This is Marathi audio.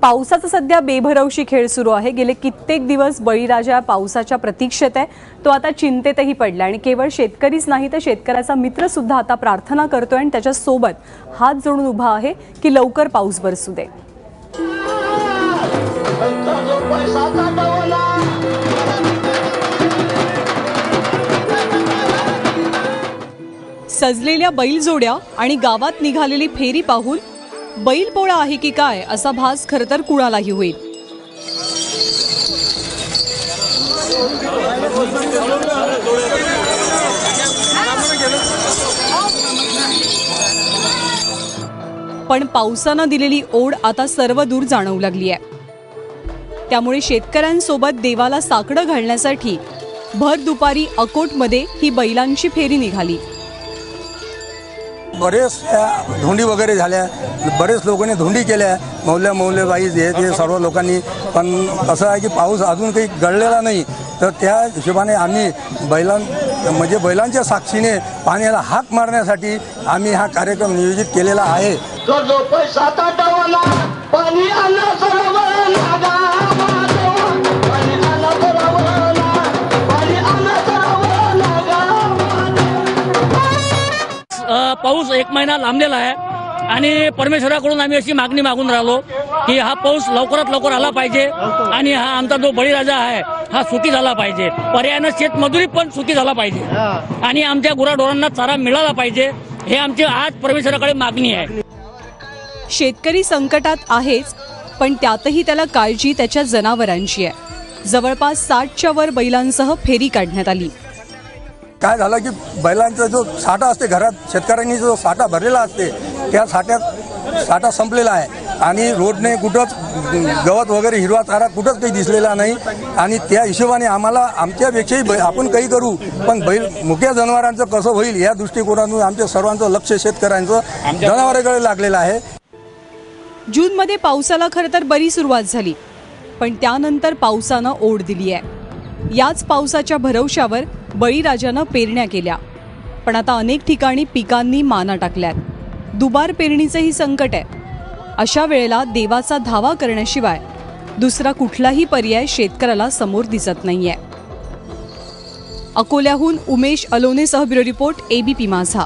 पावसाचा सध्या बेभरवशी खेळ सुरू आहे। गेले कित्येक दिवस बळीराजा पावसाच्या प्रतीक्षेत आहे। तो आता चिंतेतही पडला आणि केवळ शेतकरीच नाही तर शेतकऱ्याचा मित्र सुद्धा आता प्रार्थना करतोय आणि त्याच्या सोबत हात जोडून उभा आहे की लवकर पाऊस बरसू दे। सजलेल्या बैलजोड्या आणि गावात निघालेली फेरी पाहून बैलपोळा आहे की काय असा भास खरं तर कुणालाही होईल। पण पावसानं दिलेली ओढ आता सर्व दूर जाणवू लागली आहे। त्यामुळे शेतकऱ्यांसोबत देवाला साकडं घालण्यासाठी भर दुपारी अकोटमध्ये ही बैलांची फेरी निघाली। बरेच धोंडी वगैरे झाल्या, बरेच लोकांनी धोंडी केल्या, मौल्यबाई ते सर्व लोकांनी। पण असं आहे की पाऊस अजून काही गळलेला नाही, तर त्या हिशोबाने आम्ही बैलांच्या साक्षीने पाण्याला हाक मारण्यासाठी आम्ही हा कार्यक्रम नियोजित केलेला आहे। पाऊस एक महिना लांबलेला आहे आणि परमेश्वराकडून आम्ही अशी मागणी मागून राहिलो की हा पाऊस लवकरात लवकर आला पाहिजे आणि हा आमचा जो बळीराजा आहे हा सुखी झाला पाहिजे। पर्यायानं शेतमजुरी पण सुखी झाला पाहिजे आणि आमच्या गुराढोरांना चारा मिळाला पाहिजे, हे आमची आज परमेश्वराकडे मागणी आहे। शेतकरी संकटात आहेच, पण त्यातही त्याला काळजी त्याच्या जनावरांची आहे। जवळपास 60च्या वर बैलांसह फेरी काढण्यात आली। काय झालं की बैलांचा जो साठा असते घरात, शेतकऱ्यांनी जो साठा भरलेला असते त्या साठा संपलेला आहे आणि रोडने कुठंच गवत वगैरे हिरवा चारा कुठंच काही दिसलेला नाही। आणि त्या हिशोबाने आम्हाला आमच्यापेक्षाही आपण काही करू, पण मुख्य जनावरांचं कसं होईल या दृष्टिकोनातून आमच्या सर्वांचं लक्ष शेतकऱ्यांचं जनावरांकडे लागलेलं आहे। जूनमध्ये पावसाला खरं तर बरी सुरुवात झाली, पण त्यानंतर पावसानं ओढ दिली आहे। याच पावसाच्या भरवशावर बळीराजानं पेरण्या केल्या, पण आता अनेक ठिकाणी पिकांनी माना टाकल्यात। दुबार पेरणीचंही संकट आहे। अशा वेळेला देवाचा धावा करण्याशिवाय दुसरा कुठलाही पर्याय शेतकऱ्याला समोर दिसत नाहीये। अकोल्याहून उमेश अलोनेसह ब्युरो रिपोर्ट, ABP माझा।